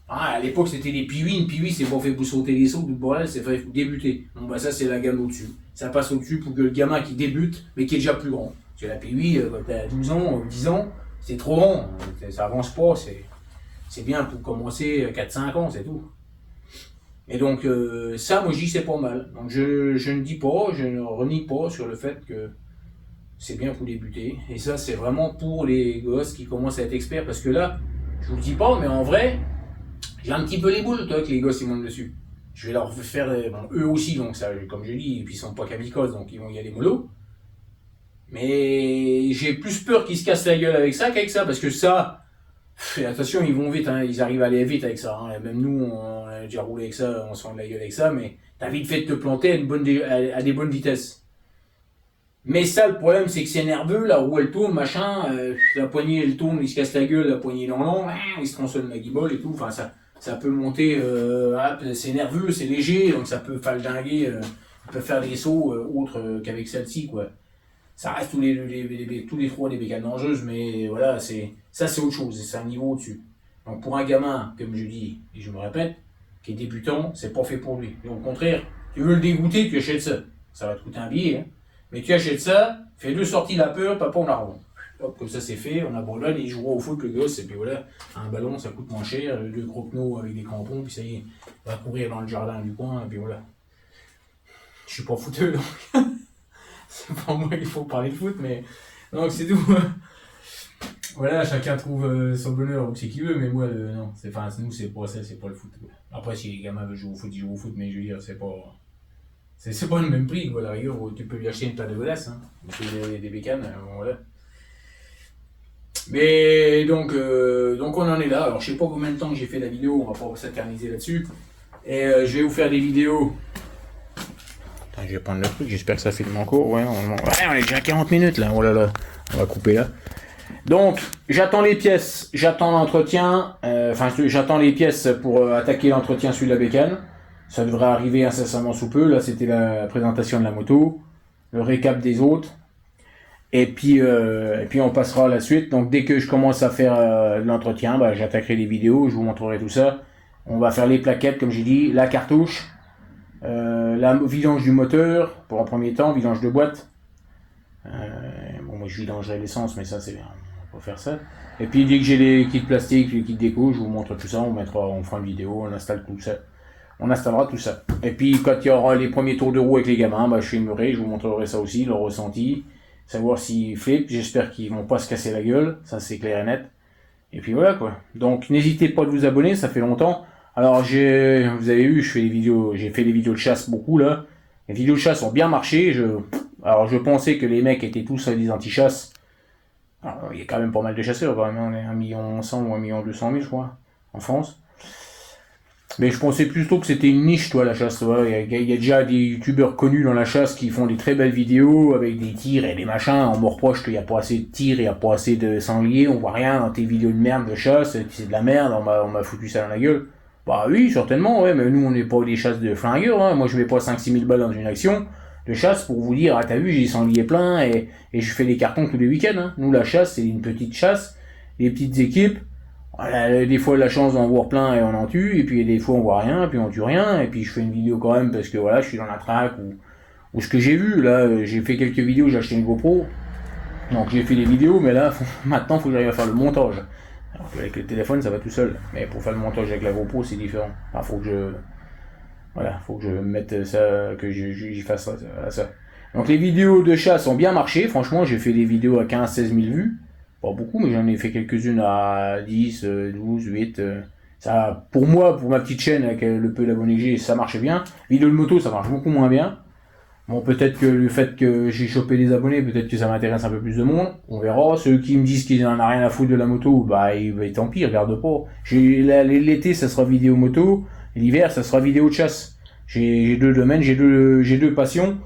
Ah, à l'époque, c'était des piouis. Une piouis, c'est pas fait pour sauter les sauts, tout le bordel, c'est fait pour débuter. Bon, bah, ça, c'est la gamme au-dessus. Ça passe au-dessus pour que le gamin qui débute, mais qui est déjà plus grand. Parce que la piouis, quand t'as 12 ans, 10 ans, c'est trop grand. Ça avance pas, c'est bien pour commencer 4-5 ans, c'est tout. Et donc, ça, moi, je dis c'est pas mal. Donc, je ne dis pas, je ne renie pas sur le fait que c'est bien pour débuter. Et ça, c'est vraiment pour les gosses qui commencent à être experts. Parce que là, je vous le dis pas, mais en vrai, j'ai un petit peu les boules, toi, que les gosses, ils montent dessus. Je vais leur faire, bon, eux aussi, donc ça, comme je dis, et puis ils sont pas kamikazes, donc ils vont y aller mollo. Mais j'ai plus peur qu'ils se cassent la gueule avec ça qu'avec ça, parce que ça, attention, ils vont vite, hein, ils arrivent à aller vite avec ça. Hein. Même nous, on a déjà roulé avec ça, on se rend de la gueule avec ça, mais t'as vite fait de te planter à des bonnes vitesses. Mais ça, le problème, c'est que c'est nerveux, la roue elle tourne, machin, la poignée elle tourne, il se casse la gueule, la poignée dans l'an, il se tronçonne la guibole et tout, enfin ça peut monter, c'est nerveux, c'est léger, donc ça peut faldinguer, on peut faire des sauts autres qu'avec celle-ci, quoi. Ça reste tous les trois des bécanes dangereuses, mais voilà, ça c'est autre chose, c'est un niveau au-dessus. Donc pour un gamin, comme je dis, et je me répète, qui est débutant, c'est pas fait pour lui. Et au contraire, tu veux le dégoûter, tu achètes ça. Ça va te coûter un billet, hein. Mais tu achètes ça, fais 2 sorties la peur, papa on la revend. Hop, comme ça c'est fait, on abandonne, il jouera au foot le gosse, et puis voilà, un ballon ça coûte moins cher, 2 croquenots avec des crampons, puis ça y est, on va courir dans le jardin du coin, et puis voilà. Je suis pas footeux, donc c'est pas moi qu'il faut parler de foot, mais donc c'est tout. Voilà, chacun trouve son bonheur où c'est qu'il veut, mais moi, non, nous c'est pas ça, c'est pas le foot. Quoi. Après, si les gamins veulent jouer au foot, ils jouent au foot, mais je veux dire, c'est pas le même prix, quoi, la rigueur, tu peux lui acheter une paire de godasses, hein, des bécanes, voilà. Mais donc on en est là, alors je sais pas combien de temps que j'ai fait la vidéo, on va pas s'éterniser là-dessus, et je vais vous faire des vidéos. Attends, je vais prendre le truc, j'espère que ça filme encore, ouais, on est déjà à 40 minutes là, oh là là, on va couper là. Donc, j'attends les pièces, j'attends l'entretien, j'attends les pièces pour attaquer l'entretien sur la bécane. Ça devrait arriver incessamment sous peu. Là, c'était la présentation de la moto, le récap des autres. Et puis on passera à la suite. Donc, dès que je commence à faire l'entretien, j'attaquerai les vidéos, je vous montrerai tout ça. On va faire les plaquettes, comme j'ai dit, la cartouche, la vidange du moteur, pour un premier temps, vidange de boîte. Moi, je vidangerai l'essence, mais ça, c'est bien. On va faire ça. Et puis, dès que j'ai les kits plastiques, les kits déco, je vous montre tout ça. On fera une vidéo, on installe tout ça. On installera tout ça. Et puis, quand il y aura les premiers tours de roue avec les gamins, je filmerai, je vous montrerai ça aussi, leur ressenti. savoir s'ils flippent, j'espère qu'ils vont pas se casser la gueule, ça c'est clair et net. Et puis voilà quoi. Donc n'hésitez pas de vous abonner, ça fait longtemps. Alors vous avez vu, j'ai fait des vidéos de chasse beaucoup là. Les vidéos de chasse ont bien marché. Alors je pensais que les mecs étaient tous des anti-chasse. Alors, il y a quand même pas mal de chasseurs quand même, on est 1 100 000 ou 1 200 000 je crois, en France. Mais je pensais plutôt que c'était une niche, toi, la chasse. Il y a déjà des youtubeurs connus dans la chasse qui font des très belles vidéos avec des tirs et des machins. On me reproche qu'il n'y a pas assez de tirs, il n'y a pas assez de sangliers, on voit rien dans tes vidéos de merde de chasse, c'est de la merde, on m'a foutu ça dans la gueule. Bah oui, certainement, ouais, mais nous on n'est pas des chasses de flingueurs, hein. Moi je mets pas 5-6 000 balles dans une action de chasse pour vous dire, ah t'as vu, j'ai des sangliers pleins et je fais des cartons tous les week-ends. Hein. Nous la chasse, c'est une petite chasse, des petites équipes. Voilà, des fois la chance d'en voir plein et on en tue, et puis des fois on voit rien, et puis on tue rien, et puis je fais une vidéo quand même parce que voilà, je suis dans la traque, ou ce que j'ai vu, là, j'ai fait quelques vidéos, j'ai acheté une GoPro, donc j'ai fait des vidéos, mais là, maintenant faut que j'arrive à faire le montage. Alors qu'avec le téléphone ça va tout seul, mais pour faire le montage avec la GoPro c'est différent. Enfin, faut que je mette ça, que j'y fasse ça. Donc les vidéos de chasse ont bien marché, franchement j'ai fait des vidéos à 15-16 000 vues. Pas beaucoup, mais j'en ai fait quelques-unes à 10, 12, 8. Ça, pour moi, pour ma petite chaîne, avec le peu d'abonnés que j'ai, ça marche bien. Vidéo de moto, ça marche beaucoup moins bien. Bon, peut-être que le fait que j'ai chopé des abonnés, peut-être que ça m'intéresse un peu plus de monde. On verra. Ceux qui me disent qu'ils n'en ont rien à foutre de la moto, bah, tant pis, regarde pas. L'été, ça sera vidéo moto. L'hiver, ça sera vidéo de chasse. J'ai 2 domaines, j'ai deux passions.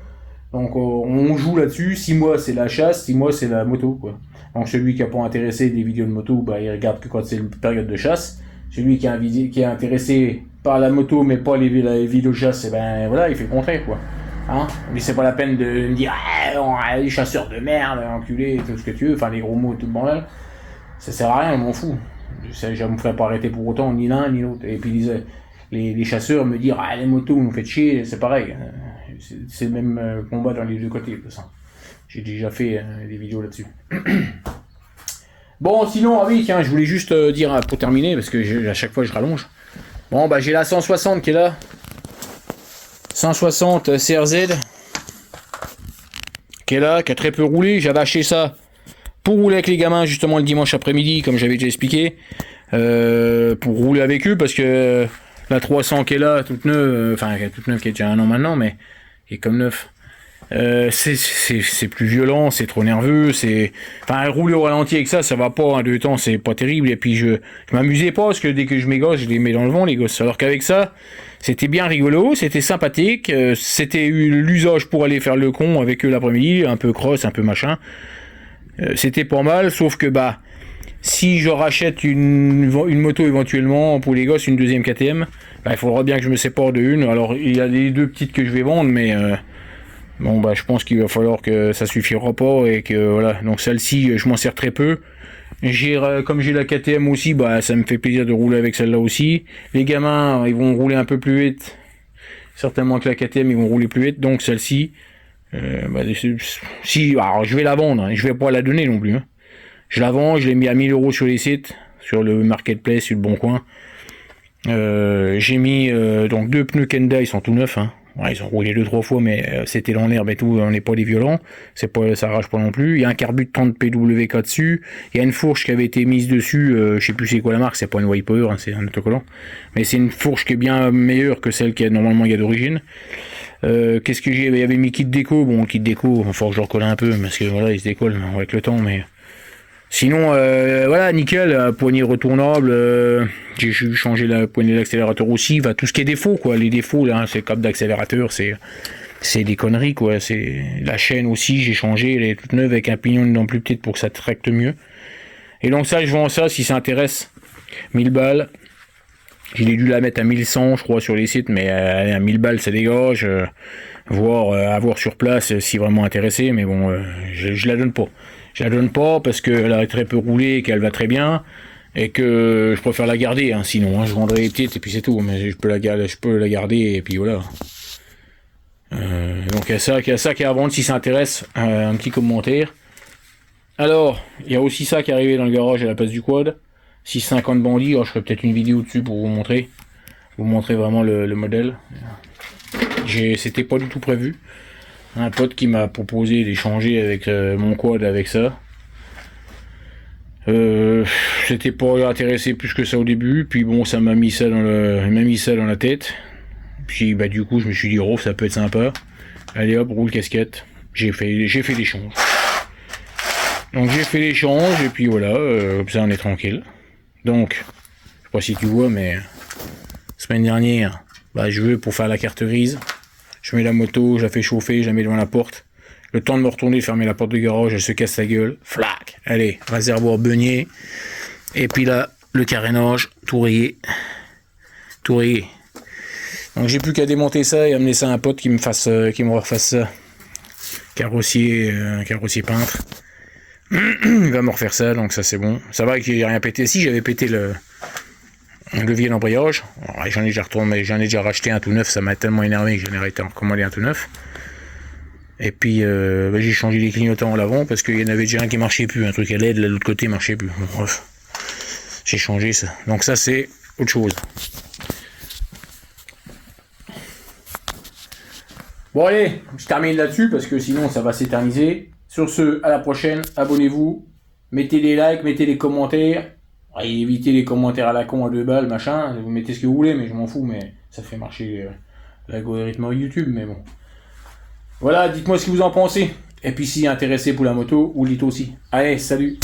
Donc, on joue là-dessus. 6 mois, c'est la chasse. 6 mois, c'est la moto, quoi. Donc celui qui n'a pas intéressé des vidéos de moto, bah, il regarde que quand c'est une période de chasse. Celui qui est intéressé par la moto mais pas les vidéos de chasse, et ben voilà, il fait le contraire quoi. Hein, mais c'est pas la peine de me dire les chasseurs de merde, enculés, tout ce que tu veux, enfin les gros mots, tout le bordel. Ça sert à rien, je m'en fous. Je me ferai pas arrêter pour autant, ni l'un ni l'autre. Et puis les chasseurs me dire les motos vous nous faites chier, c'est pareil. C'est le même combat dans les deux côtés de toute façon. J'ai déjà fait des vidéos là-dessus. Bon, sinon, ah oui, tiens, je voulais juste dire pour terminer, parce que à chaque fois je rallonge. Bon, bah j'ai la 160 qui est là. 160 CRZ. Qui est là, qui a très peu roulé. J'avais acheté ça pour rouler avec les gamins, justement, le dimanche après-midi, comme j'avais déjà expliqué. Pour rouler avec eux, parce que la 300 qui est là, toute neuve, qui est déjà 1 an maintenant, mais qui est comme neuf. C'est plus violent, c'est trop nerveux, rouler au ralenti avec ça va pas, en 2 temps, c'est pas terrible, et puis je m'amusais pas, parce que dès que je m'égosses, je les mets dans le vent, les gosses, alors qu'avec ça, c'était bien rigolo, c'était sympathique, c'était l'usage pour aller faire le con avec eux l'après-midi, un peu cross, un peu machin, c'était pas mal, sauf que si je rachète une moto éventuellement pour les gosses, une deuxième KTM, il faudra bien que je me sépare de une, alors il y a les 2 petites que je vais vendre, mais bon je pense qu'il va falloir que ça suffira pas et que voilà, donc celle-ci je m'en sers très peu. Comme j'ai la KTM aussi, ça me fait plaisir de rouler avec celle-là aussi. Les gamins, ils vont rouler un peu plus vite. Certainement que la KTM, ils vont rouler plus vite, donc celle-ci alors je vais la vendre, hein, je vais pas la donner non plus. Hein. Je la vends, je l'ai mis à 1000 € sur les sites, sur le marketplace, sur le bon coin. J'ai mis donc 2 pneus Kenda, ils sont tout neufs, hein. Ouais, ils ont roulé 2-3 fois, mais c'était dans l'herbe et tout, on n'est pas des violents, ça arrache pas non plus. Il y a un carbu de 30 PWK dessus, il y a une fourche qui avait été mise dessus, je sais plus c'est quoi la marque, c'est pas une wiper, hein, c'est un autocollant, mais c'est une fourche qui est bien meilleure que celle qui a normalement il y a d'origine. Qu'est-ce que j'ai? Il y avait mis kit déco, bon kit déco, il faut que je le recolle un peu, parce que voilà, il se décolle avec le temps, mais... Sinon, voilà, nickel, poignée retournable, j'ai changé la poignée d'accélérateur aussi, tout ce qui est défaut, quoi, les défauts, là, c'est le câble d'accélérateur, c'est des conneries, quoi, c'est la chaîne aussi, j'ai changé, elle est toute neuve avec un pignon dedans plus petite pour que ça tracte mieux. Et donc ça, je vends ça, si ça intéresse, 1000 balles, j'ai dû la mettre à 1100, je crois, sur les sites, mais à 1000 balles, ça dégage, voire à voir sur place si vraiment intéressé, mais bon, je la donne pas. Je la donne pas parce qu'elle a très peu roulé et qu'elle va très bien et que je préfère la garder, hein, sinon hein, je vendrai les petites et puis c'est tout, mais je peux la garder et puis voilà. Donc il y a ça qui est à vendre si ça intéresse, un petit commentaire. Alors, il y a aussi ça qui est arrivé dans le garage à la place du quad, 650 bandits, alors je ferai peut-être une vidéo dessus pour vous montrer vraiment le modèle. C'était pas du tout prévu. Un pote qui m'a proposé d'échanger avec mon quad avec ça. J'étais pas intéressé plus que ça au début, puis bon, ça m'a mis ça dans la tête. Puis bah du coup, je me suis dit, oh, ça peut être sympa. Allez hop, roule casquette. J'ai fait l'échange. Donc j'ai fait l'échange et puis voilà, comme ça on est tranquille. Donc, je sais pas si tu vois, mais semaine dernière, bah je veux pour faire la carte grise. Je mets la moto, je la fais chauffer, je la mets devant la porte. Le temps de me retourner, de fermer la porte de garage, elle se casse la gueule. Flac. Allez, réservoir beugné. Et puis là, le carénage, tout rayé. Tout rayé. Donc j'ai plus qu'à démonter ça et amener ça à un pote qui me refasse ça. Carrossier peintre. Il va me refaire ça, donc ça c'est bon. Ça va qu'il n'y a rien pété. Si, j'avais pété le levier d'embrayage. J'en ai déjà racheté un tout neuf, ça m'a tellement énervé que j'en ai arrêté de recommander un tout neuf. Et puis j'ai changé les clignotants en l'avant parce qu'il y en avait déjà un qui marchait plus, un truc à LED, de l'autre côté marchait plus. Bon, bref, j'ai changé ça. Donc ça c'est autre chose. Bon allez, je termine là-dessus parce que sinon ça va s'éterniser. Sur ce, à la prochaine, abonnez-vous, mettez des likes, mettez des commentaires. Et évitez les commentaires à la con à 2 balles, machin. Vous mettez ce que vous voulez, mais je m'en fous, mais ça fait marcher l'algorithme YouTube, mais bon. Voilà, dites-moi ce que vous en pensez. Et puis si intéressé pour la moto, ou l'ito aussi. Allez, salut!